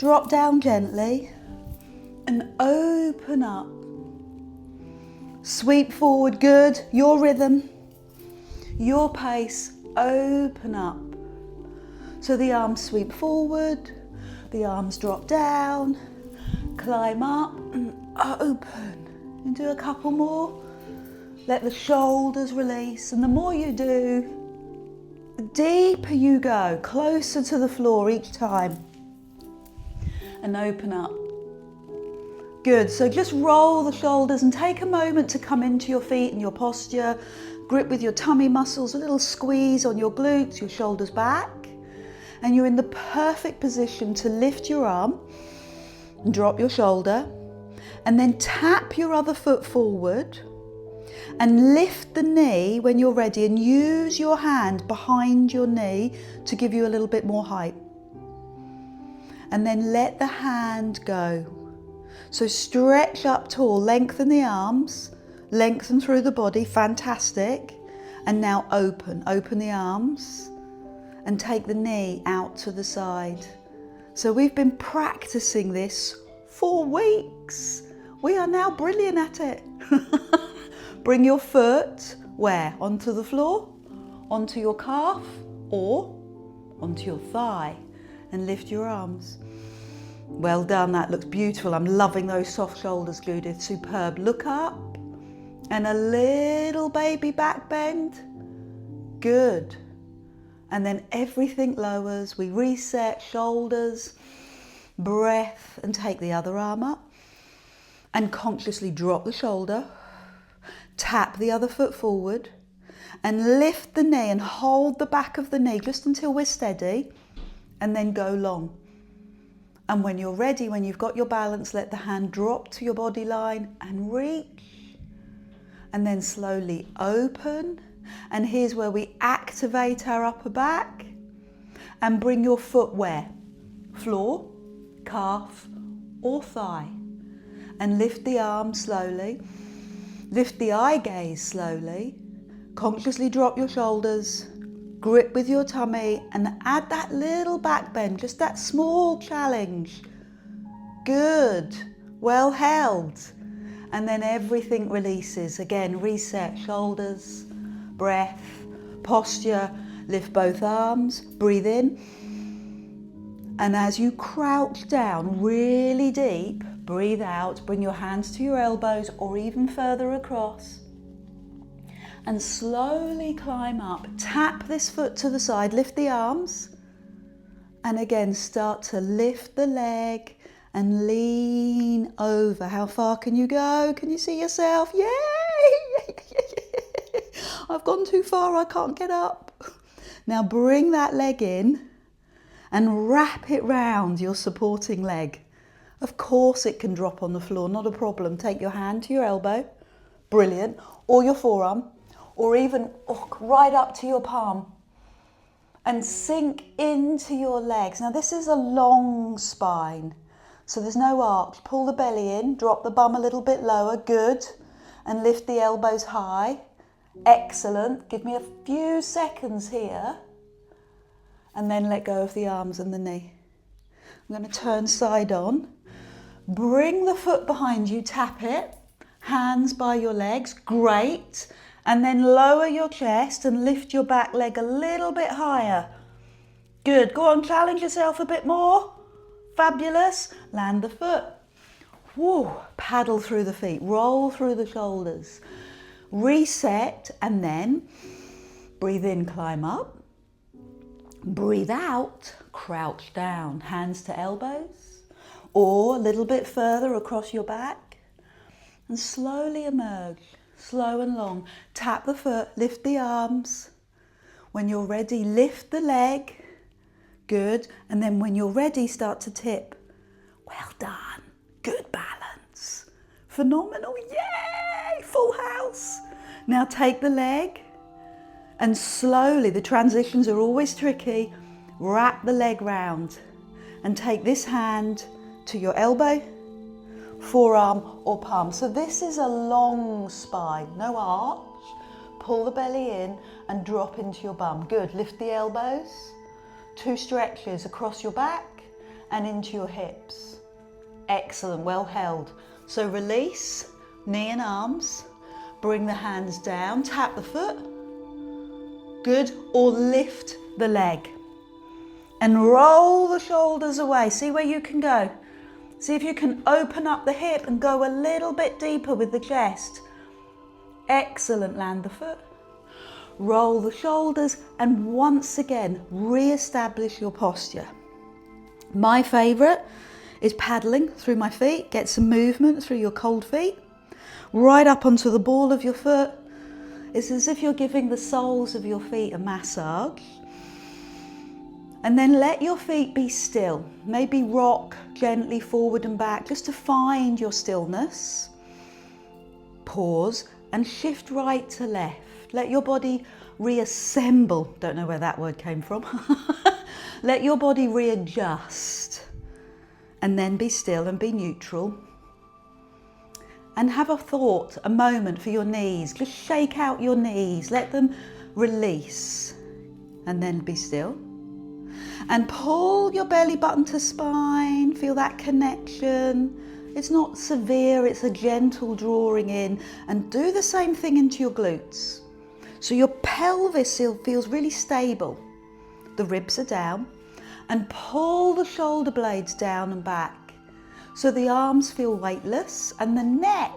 drop down gently and open up. Sweep forward, good, your rhythm, your pace, open up. So the arms sweep forward, the arms drop down, climb up and open. And do a couple more. Let the shoulders release, and the more you do, the deeper you go, closer to the floor each time. And open up. Good, so just roll the shoulders and take a moment to come into your feet and your posture. Grip with your tummy muscles, a little squeeze on your glutes, your shoulders back. And you're in the perfect position to lift your arm and drop your shoulder. And then tap your other foot forward and lift the knee when you're ready, and use your hand behind your knee to give you a little bit more height. And then let the hand go. So stretch up tall, lengthen the arms, lengthen through the body, fantastic. And now open the arms and take the knee out to the side. So we've been practicing this for weeks. We are now brilliant at it. Bring your foot where? Onto the floor, onto your calf, or onto your thigh, and lift your arms. Well done, that looks beautiful. I'm loving those soft shoulders, Judith, superb. Look up, and a little baby back bend. Good. And then everything lowers. We reset, shoulders, breath, and take the other arm up. And consciously drop the shoulder. Tap the other foot forward and lift the knee and hold the back of the knee just until we're steady, and then go long. And when you're ready, when you've got your balance, let the hand drop to your body line and reach. And then slowly open. And here's where we activate our upper back. And bring your foot where? Floor, calf, or thigh. And lift the arm slowly. Lift the eye gaze slowly. Consciously drop your shoulders. Grip with your tummy and add that little back bend, just that small challenge. Good. Well held. And then everything releases. Again, reset, shoulders, breath, posture. Lift both arms. Breathe in. And as you crouch down really deep, breathe out, bring your hands to your elbows or even further across. And slowly climb up. Tap this foot to the side, lift the arms. And again, start to lift the leg and lean over. How far can you go? Can you see yourself? Yay! I've gone too far, I can't get up. Now bring that leg in and wrap it round your supporting leg. Of course it can drop on the floor, not a problem. Take your hand to your elbow, brilliant, or your forearm, or even right up to your palm. And sink into your legs. Now this is a long spine, so there's no arch. Pull the belly in, drop the bum a little bit lower, good. And lift the elbows high, excellent. Give me a few seconds here. And then let go of the arms and the knee. I'm going to turn side on. Bring the foot behind you, tap it. Hands by your legs, great. And then lower your chest and lift your back leg a little bit higher. Good, go on, challenge yourself a bit more. Fabulous. Land the foot. Woo. Paddle through the feet, roll through the shoulders. Reset and then breathe in, climb up. Breathe out, crouch down, hands to elbows, or a little bit further across your back, and slowly emerge, slow and long. Tap the foot, lift the arms. When you're ready, lift the leg, good, and then when you're ready, start to tip. Well done, good balance, phenomenal, yay, full house. Now take the leg, and slowly, the transitions are always tricky, wrap the leg round and take this hand to your elbow, forearm or palm. So this is a long spine, no arch. Pull the belly in and drop into your bum. Good, lift the elbows, 2 stretches across your back and into your hips. Excellent, well held. So release, knee and arms, bring the hands down, tap the foot, good, or lift the leg. And roll the shoulders away, see where you can go. See if you can open up the hip and go a little bit deeper with the chest. Excellent, land the foot. Roll the shoulders and once again, re-establish your posture. My favourite is paddling through my feet. Get some movement through your cold feet. Right up onto the ball of your foot. It's as if you're giving the soles of your feet a massage. And then let your feet be still. Maybe rock gently forward and back just to find your stillness. Pause and shift right to left. Let your body reassemble. Don't know where that word came from. Let your body readjust. And then be still and be neutral. And have a thought, a moment for your knees. Just shake out your knees. Let them release. And then be still. And pull your belly button to spine. Feel that connection. It's not severe, it's a gentle drawing in. And do the same thing into your glutes. So your pelvis feels really stable. The ribs are down. And pull the shoulder blades down and back. So the arms feel weightless and the neck,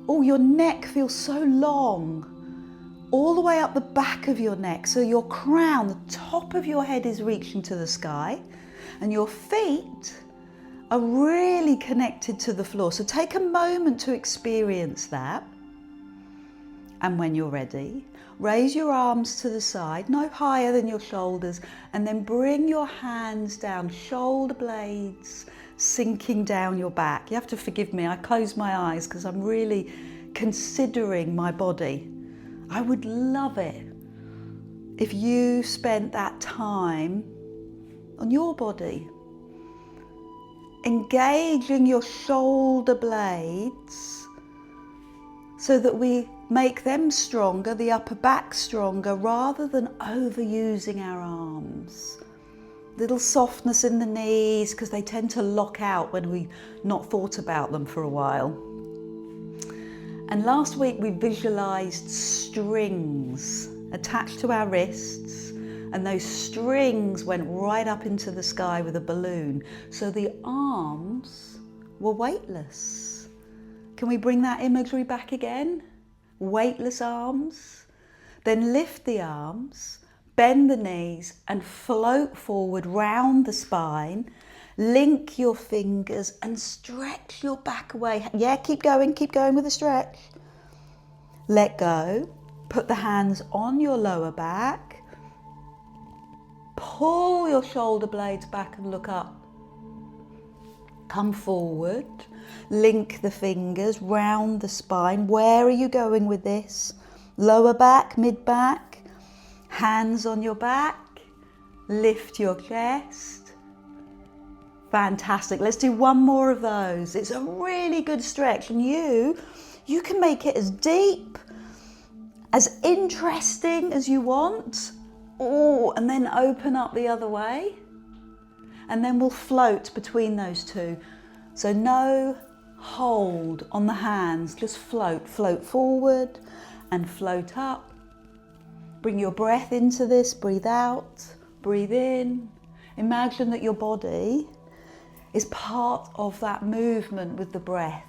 oh, your neck feels so long, all the way up the back of your neck. So your crown, the top of your head is reaching to the sky and your feet are really connected to the floor. So take a moment to experience that. And when you're ready, raise your arms to the side, no higher than your shoulders, and then bring your hands down, shoulder blades sinking down your back. You have to forgive me, I close my eyes because I'm really considering my body. I would love it if you spent that time on your body, engaging your shoulder blades so that we make them stronger, the upper back stronger, rather than overusing our arms. Little softness in the knees because they tend to lock out when we've not thought about them for a while. And last week we visualized strings attached to our wrists, and those strings went right up into the sky with a balloon. So the arms were weightless. Can we bring that imagery back again? Weightless arms. Then lift the arms, bend the knees and float forward round the spine. Link your fingers and stretch your back away. Yeah, keep going with the stretch. Let go. Put the hands on your lower back. Pull your shoulder blades back and look up. Come forward. Link the fingers round the spine. Where are you going with this? Lower back, mid back. Hands on your back. Lift your chest. Fantastic. Let's do one more of those. It's a really good stretch, and you can make it as deep, as interesting as you want. Oh, and then open up the other way. And then we'll float between those two. So no hold on the hands, just float. Float forward and float up. Bring your breath into this, breathe out, breathe in. Imagine that your body is part of that movement with the breath.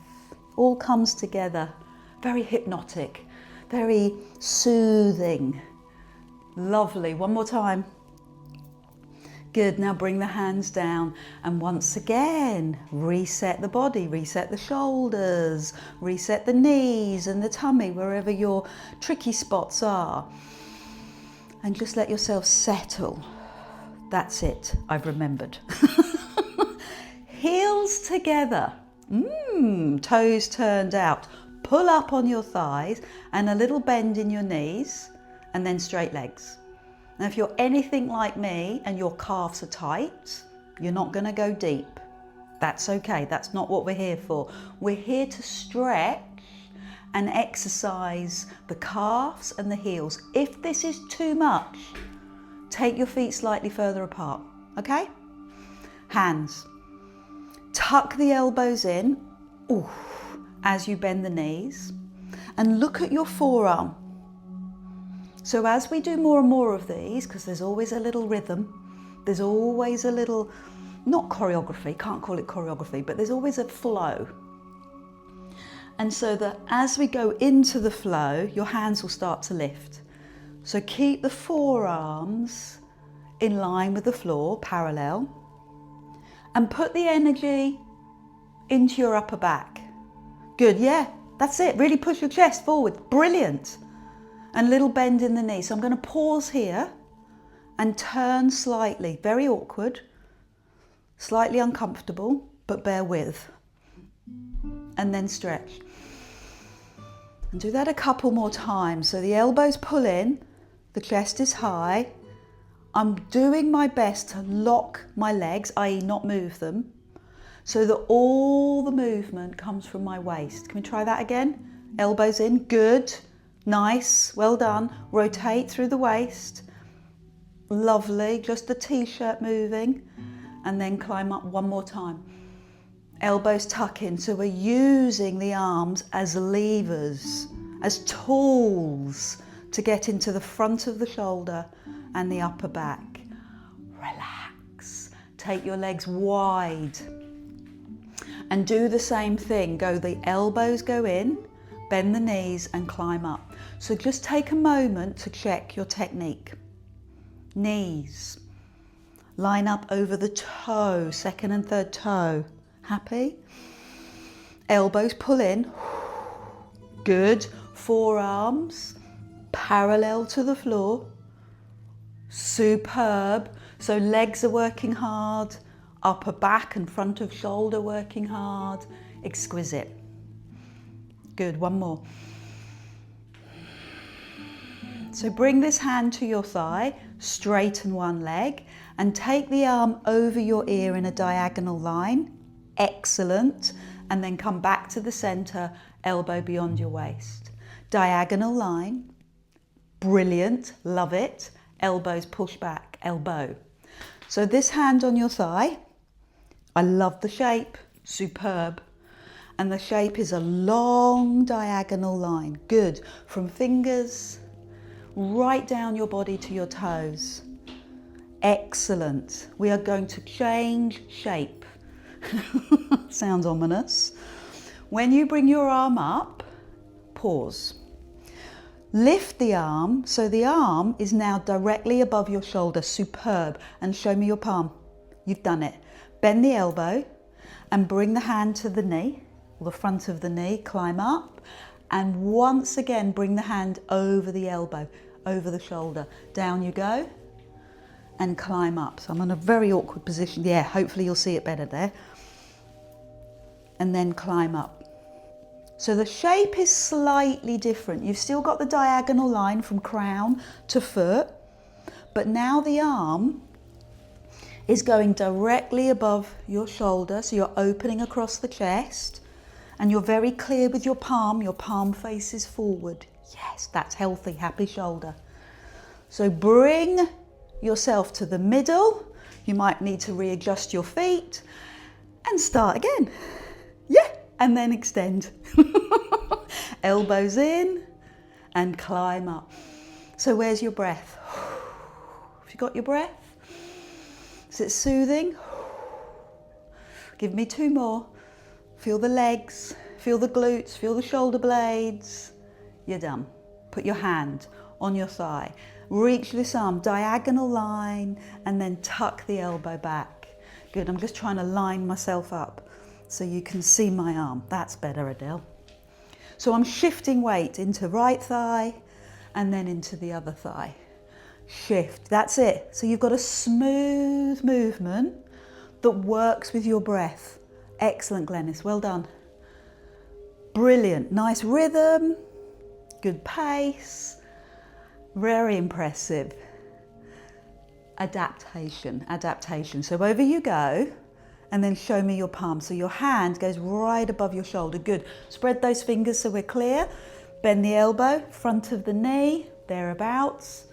All comes together. Very hypnotic, very soothing. Lovely. One more time. Good. Now bring the hands down and once again reset the body, reset the shoulders, reset the knees and the tummy, wherever your tricky spots are. And just let yourself settle. That's it. I've remembered. Heels together. Toes turned out. Pull up on your thighs and a little bend in your knees and then straight legs. Now, if you're anything like me and your calves are tight, you're not going to go deep. That's okay. That's not what we're here for. We're here to stretch and exercise the calves and the heels. If this is too much, take your feet slightly further apart, okay? Hands. Tuck the elbows in, ooh, as you bend the knees, and look at your forearm. So as we do more and more of these, because there's always a little rhythm, there's always a little, not choreography, can't call it choreography, but there's always a flow. And so that as we go into the flow, your hands will start to lift. So keep the forearms in line with the floor, parallel, and put the energy into your upper back. Good, yeah, that's it. Really push your chest forward. Brilliant. And a little bend in the knee. So I'm going to pause here and turn slightly. Very awkward, slightly uncomfortable, but bear with. And then stretch. And do that a couple more times. So the elbows pull in, the chest is high. I'm doing my best to lock my legs, i.e. not move them, so that all the movement comes from my waist. Can we try that again? Elbows in, good, nice, well done. Rotate through the waist, lovely, just the t-shirt moving, and then climb up one more time. Elbows tuck in, so we're using the arms as levers, as tools to get into the front of the shoulder and the upper back. Relax, take your legs wide and do the same thing. Go, the elbows go in, bend the knees and climb up. So just take a moment to check your technique. Knees, line up over the toe, second and third toe. Happy? Elbows pull in, good. Forearms parallel to the floor, superb. So legs are working hard, upper back and front of shoulder working hard, exquisite. Good, one more. So bring this hand to your thigh, straighten one leg and take the arm over your ear in a diagonal line. Excellent. And then come back to the center, elbow beyond your waist. Diagonal line. Brilliant. Love it. Elbows push back. Elbow. So this hand on your thigh. I love the shape. Superb. And the shape is a long diagonal line. Good. From fingers right down your body to your toes. Excellent. We are going to change shape. Sounds ominous. When you bring your arm up, pause. Lift the arm, so the arm is now directly above your shoulder. Superb. And show me your palm. You've done it. Bend the elbow and bring the hand to the knee, or the front of the knee, climb up. And once again, bring the hand over the elbow, over the shoulder. Down you go and climb up. So I'm in a very awkward position. Yeah, hopefully you'll see it better there. And then climb up. So the shape is slightly different. You've still got the diagonal line from crown to foot, but now the arm is going directly above your shoulder. So you're opening across the chest and you're very clear with your palm faces forward. Yes, that's healthy, happy shoulder. So bring yourself to the middle. You might need to readjust your feet and start again. Yeah, and then extend. Elbows in and climb up. So where's your breath? Have you got your breath? Is it soothing? Give me two more. Feel the legs, feel the glutes, feel the shoulder blades. You're done. Put your hand on your thigh. Reach this arm, diagonal line, and then tuck the elbow back. Good, I'm just trying to line myself up so you can see my arm. That's better, Adele. So I'm shifting weight into right thigh and then into the other thigh. Shift, that's it. So you've got a smooth movement that works with your breath. Excellent, Glenys, well done. Brilliant, nice rhythm, good pace, very impressive. Adaptation. So over you go. And then show me your palm. So your hand goes right above your shoulder. Good. Spread those fingers so we're clear. Bend the elbow, front of the knee, thereabouts,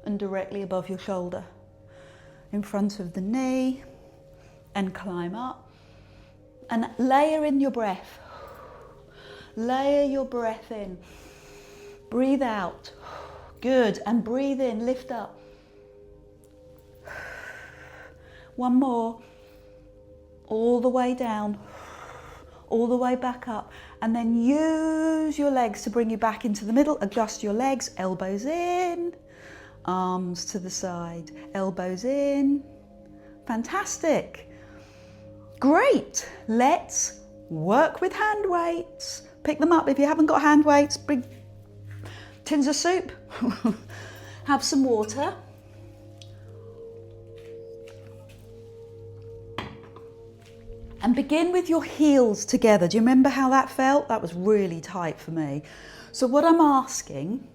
and directly above your shoulder. In front of the knee and climb up. And layer in your breath. Layer your breath in. Breathe out. Good. And breathe in, lift up. One more. All the way down. All the way back up. And then use your legs to bring you back into the middle. Adjust your legs, elbows in, arms to the side, elbows in. Fantastic. Great. Let's work with hand weights. Pick them up if you haven't got hand weights. Bring tins of soup. Have some water. And begin with your heels together. Do you remember how that felt? That was really tight for me. So what I'm asking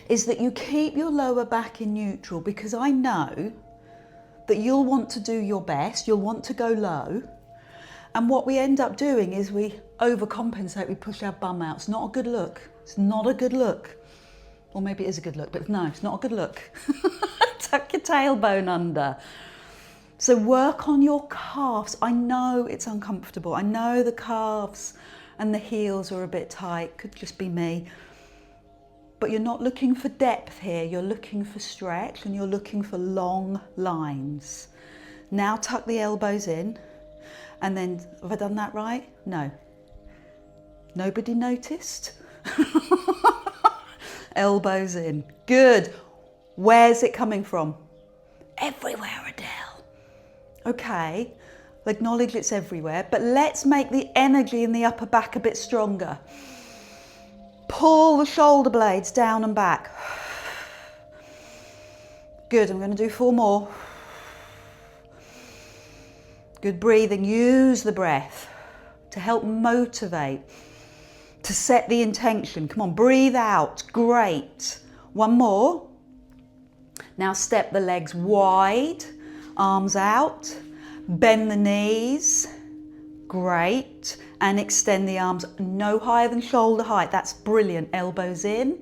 is that you keep your lower back in neutral, because I know that you'll want to do your best, you'll want to go low. And what we end up doing is we overcompensate, we push our bum out. It's not a good look. It's not a good look. Or maybe it is a good look, but no, it's not a good look. Tuck your tailbone under. So work on your calves. I know it's uncomfortable. I know the calves and the heels are a bit tight. Could just be me. But you're not looking for depth here. You're looking for stretch and you're looking for long lines. Now tuck the elbows in. And then, have I done that right? No. Nobody noticed? Elbows in. Good. Where's it coming from? Everywhere, Adele. Okay, acknowledge it's everywhere, but let's make the energy in the upper back a bit stronger. Pull the shoulder blades down and back. Good, I'm going to do 4 more. Good breathing, use the breath to help motivate, to set the intention. Come on, breathe out, great. 1 more. Now step the legs wide. Arms out, bend the knees, great, and extend the arms no higher than shoulder height. That's brilliant. Elbows in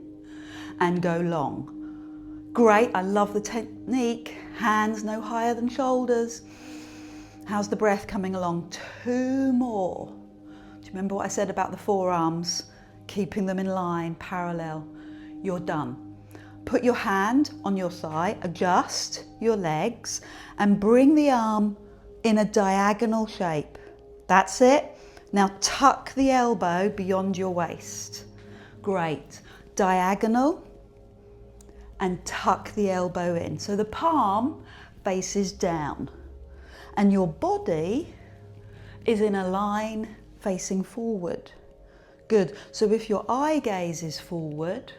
and go long. Great, I love the technique. Hands no higher than shoulders. How's the breath coming along? 2 more. Do you remember what I said about the forearms? Keeping them in line, parallel. You're done. Put your hand on your thigh, adjust your legs and bring the arm in a diagonal shape. That's it. Now tuck the elbow beyond your waist. Great. Diagonal and tuck the elbow in. So the palm faces down and your body is in a line facing forward. Good. So if your eye gaze is forward,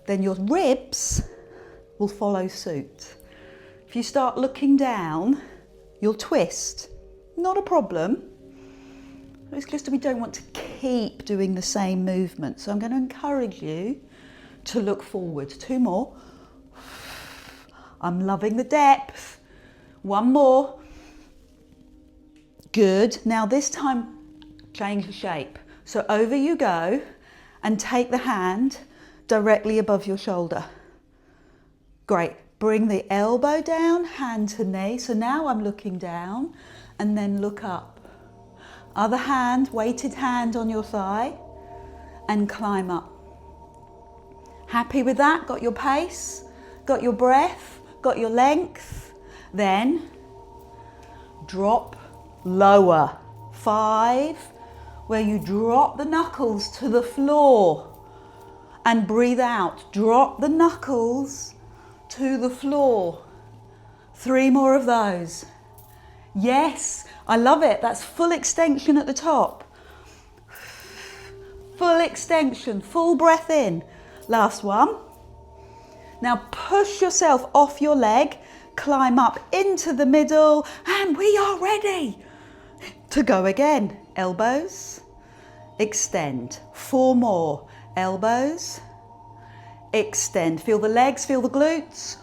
then your ribs will follow suit. If you start looking down, you'll twist. Not a problem. It's just that we don't want to keep doing the same movement. So I'm going to encourage you to look forward. 2 more. I'm loving the depth. 1 more. Good. Now this time, change the shape. So over you go and take the hand directly above your shoulder. Great. Bring the elbow down, hand to knee. So now I'm looking down and then look up. Other hand, weighted hand on your thigh and climb up. Happy with that? Got your pace? Got your breath? Got your length? Then drop lower. 5, where you drop the knuckles to the floor. And breathe out. Drop the knuckles to the floor. 3 more of those. Yes, I love it. That's full extension at the top. Full extension, full breath in. Last one. Now push yourself off your leg, climb up into the middle, and we are ready to go again. Elbows, extend. 4 more. Elbows, extend. Feel the legs, feel the glutes,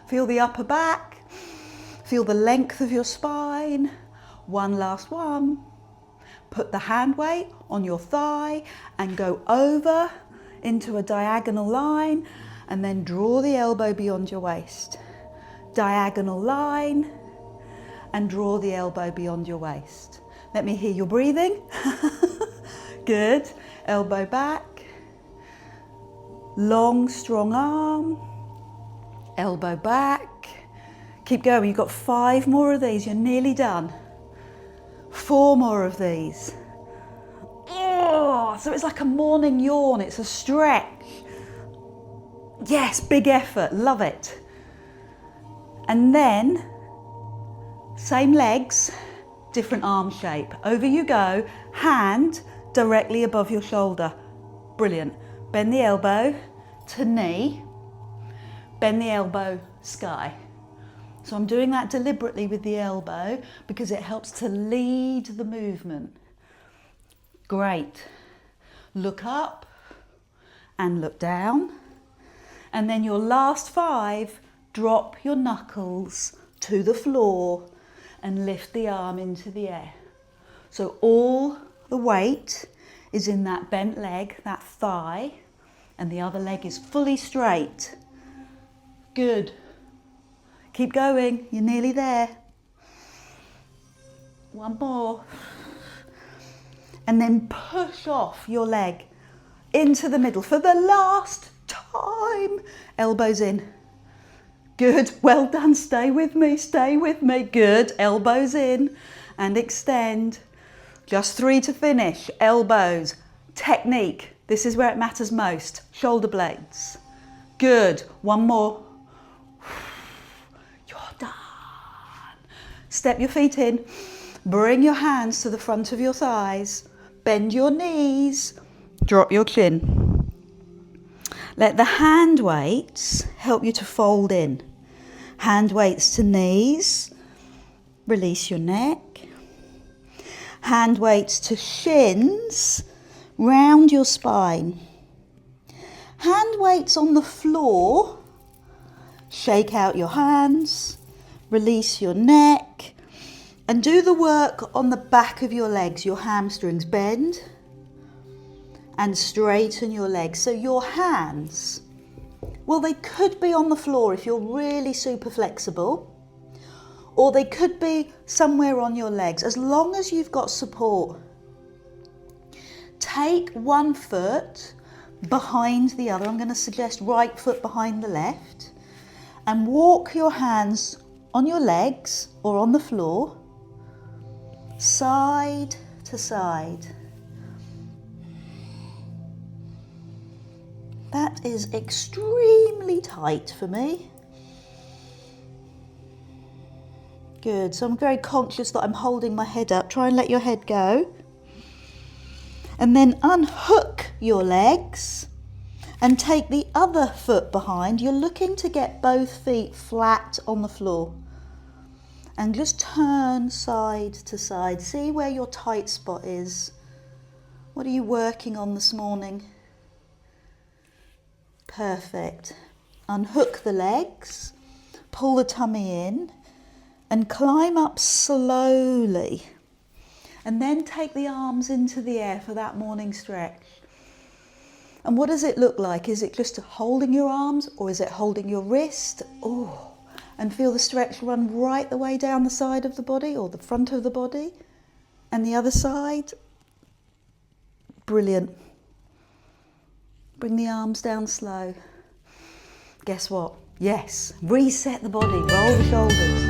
feel the upper back, feel the length of your spine. 1 last one. Put the hand weight on your thigh and go over into a diagonal line and then draw the elbow beyond your waist. Diagonal line and draw the elbow beyond your waist. Let me hear your breathing. Good. Elbow back. Long, strong arm. Elbow back. Keep going. You've got 5 more of these. You're nearly done. 4 more of these. Oh, so it's like a morning yawn. It's a stretch. Yes, big effort. Love it. And then, same legs, different arm shape. Over you go. Hand directly above your shoulder. Brilliant. Bend the elbow to knee. Bend the elbow sky. So I'm doing that deliberately with the elbow because it helps to lead the movement. Great. Look up and look down. And then your last 5, drop your knuckles to the floor and lift the arm into the air. So all the weight is in that bent leg, that thigh, and the other leg is fully straight. Good. Keep going, you're nearly there. 1 more. And then push off your leg into the middle for the last time. Elbows in. Good, well done, stay with me, good. Elbows in and extend. Just 3 to finish. Elbows, technique, this is where it matters most. Shoulder blades. Good, 1 more. You're done. Step your feet in. Bring your hands to the front of your thighs. Bend your knees. Drop your chin. Let the hand weights help you to fold in. Hand weights to knees. Release your neck. Hand weights to shins. Round your spine. Hand weights on the floor. Shake out your hands. Release your neck. And do the work on the back of your legs, your hamstrings. Bend and straighten your legs. So your hands, well, they could be on the floor if you're really super flexible, or they could be somewhere on your legs, as long as you've got support. Take 1 foot behind the other. I'm going to suggest right foot behind the left, and walk your hands on your legs or on the floor, side to side. That is extremely tight for me. Good, so I'm very conscious that I'm holding my head up. Try and let your head go. And then unhook your legs and take the other foot behind. You're looking to get both feet flat on the floor. And just turn side to side. See where your tight spot is. What are you working on this morning? Perfect. Unhook the legs, pull the tummy in, and climb up slowly. And then take the arms into the air for that morning stretch. And what does it look like? Is it just holding your arms, or is it holding your wrist? Oh, and feel the stretch run right the way down the side of the body or the front of the body. And the other side. Brilliant. Bring the arms down slow. Guess what? Yes, reset the body, roll the shoulders.